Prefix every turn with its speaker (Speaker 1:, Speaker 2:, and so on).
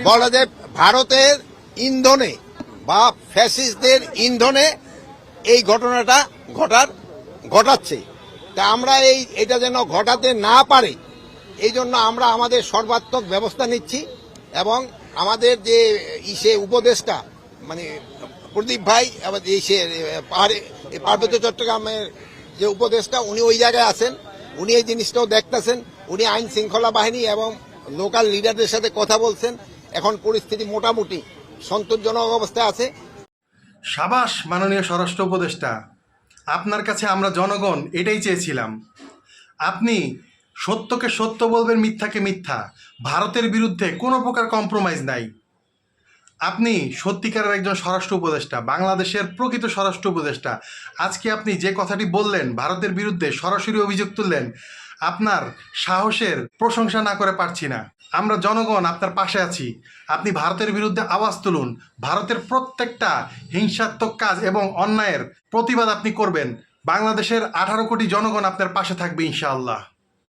Speaker 1: বলা যায় ভারতের ইন্ধনে বা ফ্যাসিস্টদের ইন্ধনে এই ঘটনাটা ঘটাচ্ছে। তা আমরা এটা যেন ঘটাতে না পারে এই জন্য আমরা আমাদের সর্বাত্মক ব্যবস্থা নিচ্ছি এবং আমাদের যে উপদেষ্টা মানে প্রদীপ ভাই পার্বত্য চট্টগ্রামের যে উপদেষ্টা উনি ওই জায়গায় আছেন, উনি এই জিনিসটাও দেখতেছেন, উনি আইন শৃঙ্খলা বাহিনী এবং লোকাল লিডারদের সাথে কথা বলছেন। এখন পরিস্থিতি মোটামুটি সন্তোষজনক অবস্থায় আছে।
Speaker 2: সাবাস মাননীয় স্বরাষ্ট্র উপদেষ্টা, আপনার কাছে আমরা জনগণ এটাই চেয়েছিলাম। আপনি সত্যকে সত্য বলবেন, মিথ্যাকে মিথ্যা। ভারতের বিরুদ্ধে কোনো প্রকার কম্প্রোমাইজ নাই। আপনি সত্যিকারের একজন স্বরাষ্ট্র উপদেষ্টা, বাংলাদেশের প্রকৃত স্বরাষ্ট্র উপদেষ্টা। আজকে আপনি যে কথাটি বললেন, ভারতের বিরুদ্ধে সরাসরি অভিযোগ তুললেন, আপনার সাহসের প্রশংসা না করে পারছি না। আমরা জনগণ আপনার পাশে আছি। আপনি ভারতের বিরুদ্ধে আওয়াজ তুলুন। ভারতের প্রত্যেকটা হিংসাত্মক কাজ এবং অন্যায়ের প্রতিবাদ আপনি করবেন। বাংলাদেশের 18 কোটি জনগণ আপনার পাশে থাকবে ইনশাআল্লাহ।